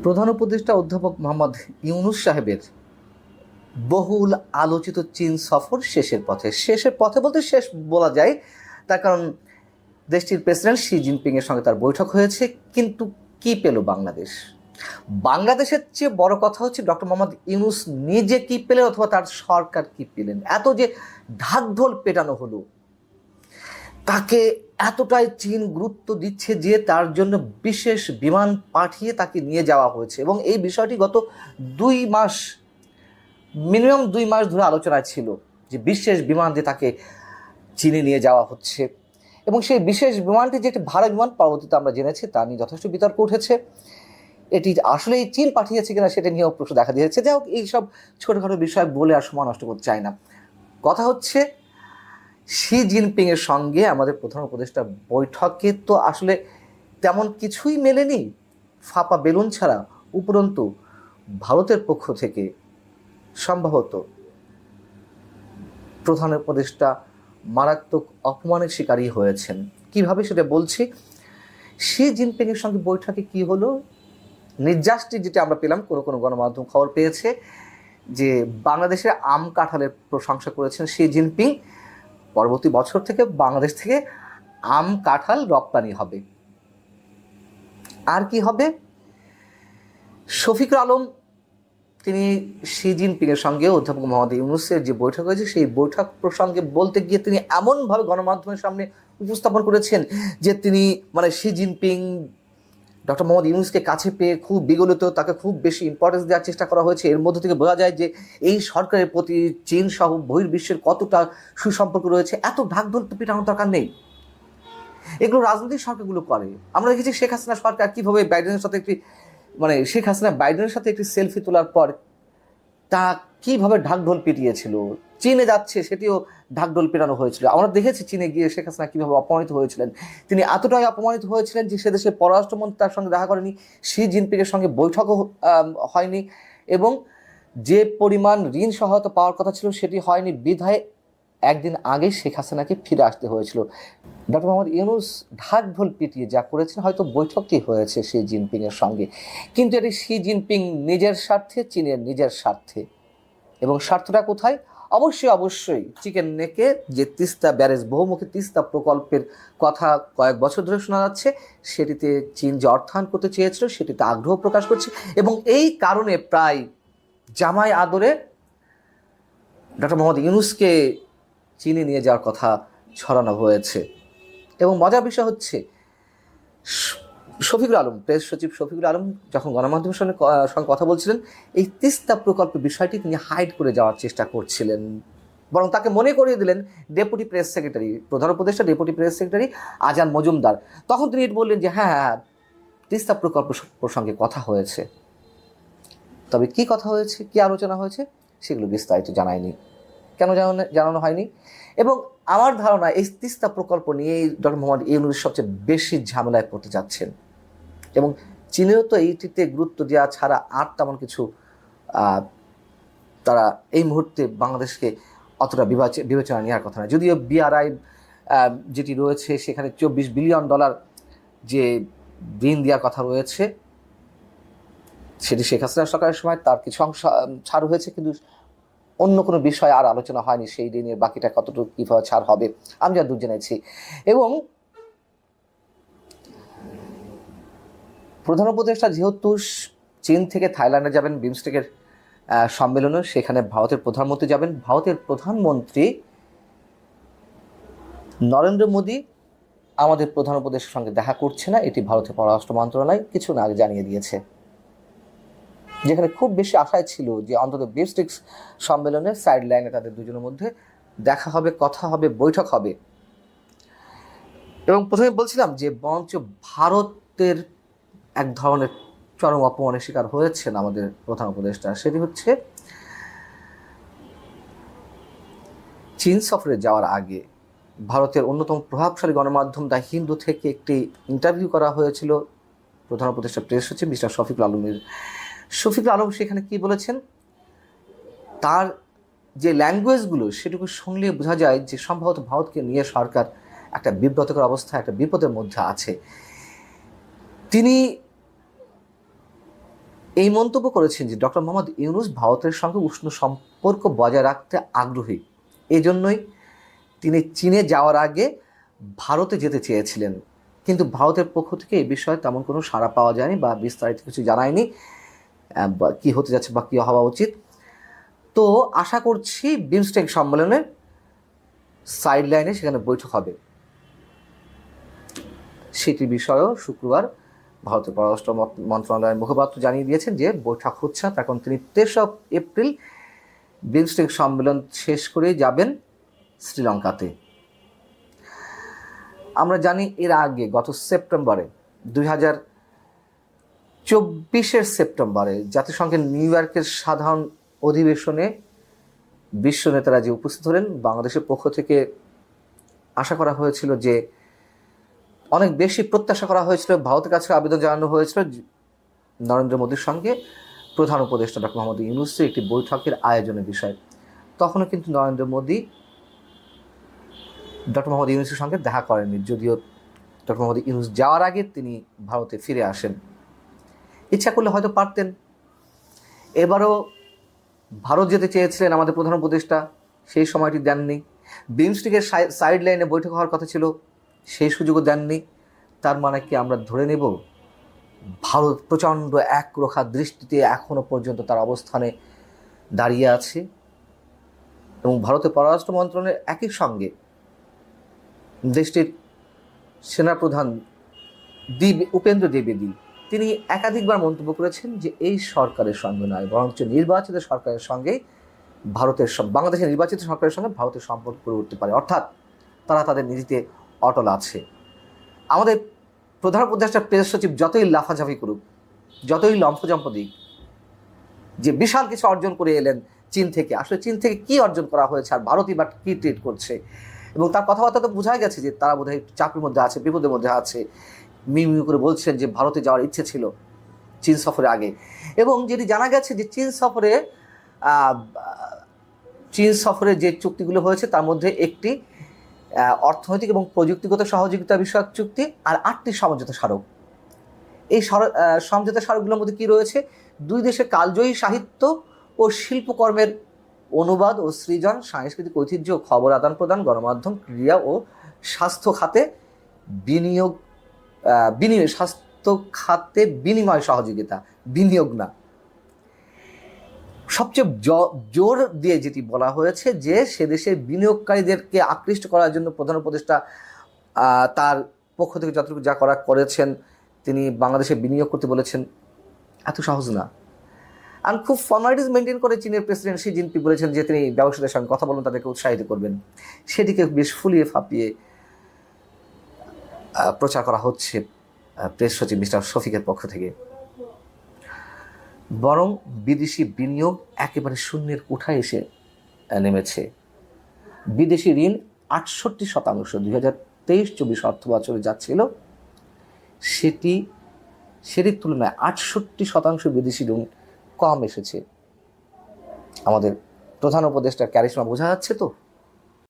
প্রধান উপদেষ্টা অধ্যাপক মোহাম্মদ ইউনূস সাহেবের বহুল আলোচিত চীন সফর শেষের পথে বলতে শেষ বলা যায়। তার কারণ দেশটির প্রেসিডেন্ট শি জিনপিংয়ের সঙ্গে তার বৈঠক হয়েছে, কিন্তু কি পেল বাংলাদেশ? বাংলাদেশের চেয়ে বড় কথা হচ্ছে ডক্টর মোহাম্মদ ইউনূস নিজে কি পেলেন অথবা তার সরকার কি পেলেন। এত যে ঢাকঢোল পেটানো হলো, তাকে এতটাই চীন গুরুত্ব দিচ্ছে যে তার জন্য বিশেষ বিমান পাঠিয়ে তাকে নিয়ে যাওয়া হয়েছে, এবং এই বিষয়টি গত 2 মাস মিনিমাম 2 মাস ধরে আলোচনায় ছিল যে বিশেষ বিমান দিয়ে তাকে চীনে নিয়ে যাওয়া হচ্ছে। এবং সেই বিশেষ বিমানটি যে একটি ভাড়া বিমান, পরবর্তীতে আমরা জেনেছি তা নিয়ে যথেষ্ট বিতর্ক উঠেছে। এটি আসলে চীন পাঠিয়েছে কিনা সেটা নিয়েও প্রশ্ন দেখা দিয়েছে। যাই হোক, এইসব ছোটোখাটো বিষয় বলে আর সময় নষ্ট করতে চাই না। কথা হচ্ছে শি জিনপিংয়ের সঙ্গে আমাদের প্রধান উপদেষ্টা বৈঠকে তো আসলে তেমন কিছুই মেলেনি, ফাঁপা বেলুন ছাড়া। উপরন্তু ভারতের পক্ষ থেকে সম্ভবত প্রধান উপদেষ্টা মারাত্মক অপমানের শিকারী হয়েছেন। কিভাবে সেটা বলছি। শি জিনপিংয়ের সঙ্গে বৈঠকে কি হলো, নির্যাসটি যেটা আমরা পেলাম, কোনো গণমাধ্যম খবর পেয়েছে যে বাংলাদেশের আম কাঁঠালের প্রশংসা করেছেন শি জিনপিং। পরবর্তী বছর থেকে বাংলাদেশ থেকে আম কাঁঠাল রপ্তানি হবে। আর কি হবে? শফিকুল আলম তিনি শি জিনপিংয়ের সঙ্গে অধ্যাপক মোহাম্মদ ইউনূসের যে বৈঠক হয়েছে সেই বৈঠক প্রসঙ্গে বলতে গিয়ে তিনি এমনভাবে গণমাধ্যমের সামনে উপস্থাপন করেছেন যে তিনি শি জিনপিং ডক্টর মোহাম্মদ ইউনূসকে কাছে পেয়ে খুব বিগলিত, তাকে খুব বেশি ইম্পর্টেন্স দেওয়ার চেষ্টা করা হয়েছে। এর মধ্যে থেকে বোঝা যায় যে এই সরকারের প্রতি চীন সহ বহির্বিশ্বের কতটা সুসম্পর্ক রয়েছে। এত ঢাকঢোল পিটানোর দরকার নেই, এগুলো রাজনৈতিক সরকারগুলো করে। আমরা দেখেছি শেখ হাসিনা সরকার কীভাবে বাইডেনের সাথে শেখ হাসিনা বাইডেনের সাথে একটি সেলফি তোলার পর তা কীভাবে ঢাকঢোল পিটিয়েছিল। চীনে যাচ্ছে সেটিও ঢাকঢোল পেটানো হয়েছিল। আমরা দেখেছি চীনে গিয়ে শেখ হাসিনা কীভাবে অপমানিত হয়েছিলেন। তিনি এতটাই অপমানিত হয়েছিলেন যে সে দেশের পররাষ্ট্রমন্ত্রী তার সঙ্গে দেখা করেনি, শি জিনপিংয়ের সঙ্গে বৈঠকও হয়নি, এবং যে পরিমাণ ঋণ সহায়তা পাওয়ার কথা ছিল সেটি হয়নি বিধায় একদিন আগে শেখ হাসিনাকে ফিরে আসতে হয়েছিল। ডক্টর মোহাম্মদ ইউনূস ঢাকঢোল পিটিয়ে যা করেছেন, হয়তো বৈঠকটি হয়েছে শি জিনপিংয়ের সঙ্গে, কিন্তু এটি শি জিনপিং নিজের স্বার্থে, চীনের নিজের স্বার্থে। এবং স্বার্থটা কোথায়? অবশ্যই চিকেন নেকে যে তিস্তা ব্যারেজ, বহুমুখী তিস্তা প্রকল্পের কথা কয়েক বছর ধরে শোনা যাচ্ছে, সেটিতে চীন যে অর্থায়ন করতে চেয়েছিল সেটিতে আগ্রহ প্রকাশ করছে, এবং এই কারণে প্রায় জামাই আদরে ডক্টর মোহাম্মদ ইউনূসকে চীনে নিয়ে যাওয়ার কথা ছড়ানো হয়েছে। এবং মজার বিষয় হচ্ছে শফিকুল আলম, প্রেস সচিব শফিকুল আলম যখন গণমাধ্যমের সঙ্গে কথা বলছিলেন, এই তিস্তা প্রকল্পের বিষয়টি তিনি হাইড করে যাওয়ার চেষ্টা করছিলেন, বরং তাকে মনে করিয়ে দিলেন ডেপুটি প্রেস সেক্রেটারি, প্রধান উপদেষ্টা ডেপুটি প্রেস সেক্রেটারি আজান মজুমদার। তখন তিনি বললেন যে হ্যাঁ, তিস্তা প্রকল্প প্রসঙ্গে কথা হয়েছে। তবে কি কথা হয়েছে, কি আলোচনা হয়েছে, সেগুলো বিস্তারিত জানায়নি। কেন জানানো হয়নি? এবং আমার ধারণা এই তিস্তা প্রকল্প নিয়েই ডক্টর মোহাম্মদ ইউনূস সবচেয়ে বেশি ঝামেলায় পড়তে যাচ্ছেন, এবং চীনেও তো এইটিতে গুরুত্ব দেওয়া ছাড়া আর তেমন কিছু তারা এই মুহূর্তে বাংলাদেশকে অতটা বিবেচনা নেওয়ার কথা না। যদিও বিআরআই যেটি রয়েছে সেখানে $24 বিলিয়ন যে ঋণ দেওয়ার কথা রয়েছে, সেটি শেখ হাসিনা সরকারের সময় তার কিছু অংশ ছাড় হয়েছে, কিন্তু অন্য কোনো বিষয় আর আলোচনা হয়নি সেই ঋণের বাকিটা কতটুকু কীভাবে ছাড় হবে আমি যা দূর জেনেছি। এবং প্রধান উপদেষ্টা যেহেতু চীন থেকে থাইল্যান্ডে যাবেন বিমস্টেকের সম্মেলনে, সেখানে ভারতের প্রধানমন্ত্রী যাবেন। ভারতের প্রধানমন্ত্রী নরেন্দ্র মোদী আমাদের প্রধান উপদেষ্টার সঙ্গে দেখা করছে না, এটি ভারতের পররাষ্ট্র মন্ত্রণালয় কিছু না আগে জানিয়ে দিয়েছে, যেখানে খুব বেশি আশায় ছিল যে অন্তত বিমস্টেক সম্মেলনে সাইড লাইনে তাদের দুজনের মধ্যে দেখা হবে, কথা হবে, বৈঠক হবে। এবং প্রথমে বলছিলাম যে বরঞ্চ ভারতের এক ধরনের চরম অপমানের শিকার হয়েছেন আমাদের প্রধান উপদেষ্টা। সেটি হচ্ছে চীন সফরে যাওয়ার আগে ভারতের অন্যতম প্রভাবশালী গণমাধ্যম দ্য হিন্দু থেকে একটি ইন্টারভিউ করা হয়েছিল প্রধান উপদেষ্টা প্রেস সচিব মিস্টার শফিকুল আলমের। শফিকুল আলম সেখানে কি বলেছেন, তার যে ল্যাঙ্গুয়েজগুলো সেটুকু শুনলে বোঝা যায় যে সম্ভবত ভারতকে নিয়ে সরকার একটা বিব্রতকর অবস্থা, একটা বিপদের মধ্যে আছে। তিনি এই মন্তব্য করেছেন যে ডক্টর মোহাম্মদ ইউনূস ভারতের সঙ্গে উষ্ণ সম্পর্ক বজায় রাখতে আগ্রহী, এজন্যই তিনি চীনে যাওয়ার আগে ভারতে যেতে চেয়েছিলেন, কিন্তু ভারতের পক্ষ থেকে এই বিষয়ে তেমন কোনো সাড়া পাওয়া যায়নি বা বিস্তারিত কিছু জানায়নি কি হতে যাচ্ছে বা কী হওয়া উচিত। তো আশা করছি বিমস্টেক সম্মেলনের সাইড লাইনে সেখানে বৈঠক হবে, সেটি বিষয়েও শুক্রবার ভারতের পররাষ্ট্র মন্ত্রণালয়ের মুখপাত্র জানিয়ে দিয়েছেন যে বৈঠক হচ্ছে। তখন তিনি 23 এপ্রিল বিমস্টেক সম্মেলন শেষ করে যাবেন শ্রীলঙ্কাতে। আমরা জানি এর আগে গত সেপ্টেম্বরে 2024 সেপ্টেম্বরে জাতিসংঘের নিউ ইয়র্কের সাধারণ অধিবেশনে বিশ্ব নেতারা যে উপস্থিত হলেন, বাংলাদেশের পক্ষ থেকে আশা করা হয়েছিল যে অনেক বেশি প্রত্যাশা করা হয়েছিল, ভারতের কাছে আবেদন জানানো হয়েছিল নরেন্দ্র মোদীর সঙ্গে প্রধান উপদেষ্টা ডক্টর মোহাম্মদ ইউনূসের একটি বৈঠকের আয়োজনের বিষয়। তখনও কিন্তু নরেন্দ্র মোদী ডক্টর মোহাম্মদ ইউনূসের সঙ্গে দেখা করেননি, যদিও ডক্টর মোহাম্মদ ইউনূস যাওয়ার আগে তিনি ভারতে ফিরে আসেন। ইচ্ছা করলে হয়তো পারতেন। এবারও ভারত যেতে চেয়েছিলেন আমাদের প্রধান উপদেষ্টা, সেই সময়টি দেননি। বিমস্টেকের সাইড লাইনে বৈঠক হওয়ার কথা ছিল, সেই সুযোগও দেননি। তার মানে কি আমরা ধরে নেব ভারত প্রচণ্ড একরোখা দৃষ্টিতে এখনও পর্যন্ত তার অবস্থানে দাঁড়িয়ে আছে এবং ভারতের পররাষ্ট্র মন্ত্রণালয়ের একই সঙ্গে দেশটির সেনাপ্রধান উপেন্দ্র দ্বিবেদী তিনি একাধিকবার মন্তব্য করেছেন যে এই সরকারের সঙ্গে নয়, বরঞ্চ নির্বাচিত সরকারের সঙ্গেই বাংলাদেশের নির্বাচিত সরকারের সঙ্গে ভারতের সম্পর্ক করে উঠতে পারে, অর্থাৎ তারা তাদের নীতিতে অটল আছে। আমাদের প্রধান উপদেষ্টা প্রেস সচিব যতই লাফাঝাফি করুক, যতই লম্ফজম্প দিক যে বিশাল কিছু অর্জন করে এলেন চীন থেকে, আসলে চীন থেকে কি অর্জন করা হয়েছে আর ভারতই বা কী ট্রিট করছে, এবং তার কথাবার্তা তো বোঝা গেছে যে তারা বোধহয় চাকরির মধ্যে আছে, বিপদের মধ্যে আছে। মিউ করে বলছেন যে ভারতে যাওয়ার ইচ্ছে ছিল চীন সফরে আগে, এবং যেটি জানা গেছে যে চীন সফরে যে চুক্তিগুলো হয়েছে তার মধ্যে একটি অর্থনৈতিক এবং প্রযুক্তিগত সহযোগিতা বিষয়ক চুক্তি আর 8টি সমঝোতা স্মারক। এই সমঝোতা স্মারকগুলোর মধ্যে কি রয়েছে? দুই দেশের কালজয়ী সাহিত্য ও শিল্পকর্মের অনুবাদ ও সৃজন, সাংস্কৃতিক ঐতিহ্য ও খবর আদান প্রদান, গণমাধ্যম, ক্রীড়া ও স্বাস্থ্য খাতে স্বাস্থ্য খাতে বিনিময় সহযোগিতা, বিনিয়োগ না। সবচেয়ে জোর দিয়ে যেটি বলা হয়েছে যে সে দেশের বিনিয়োগকারীদেরকে আকৃষ্ট করার জন্য প্রধান উপদেষ্টা তার পক্ষ থেকে যতটুকু যা করেছেন, তিনি বাংলাদেশে বিনিয়োগ করতে বলেছেন। এত সহজ না। আর খুব ফর্মালিটিস মেনটেন করে চীনের প্রেসিডেন্ট শি জিনপিং বলেছেন যে তিনি ব্যবসায়ীদের সঙ্গে কথা বলুন, তাদেরকে উৎসাহিত করবেন। সেটিকে বেশ ফুলিয়ে ফাঁপিয়ে প্রচার করা হচ্ছে প্রেস সচিব মিস্টার শফিকের পক্ষ থেকে। বরং বিদেশি বিনিয়োগ একেবারে শূন্যের কোঠায় এসে নেমেছে। বিদেশি ঋণ 68% 2023-24 অর্থ বছরে যাচ্ছিল, সেটির তুলনায় 68% বিদেশি ঋণ কম এসেছে। আমাদের প্রধান উপদেষ্টার ক্যারিশমা বোঝা যাচ্ছে তো।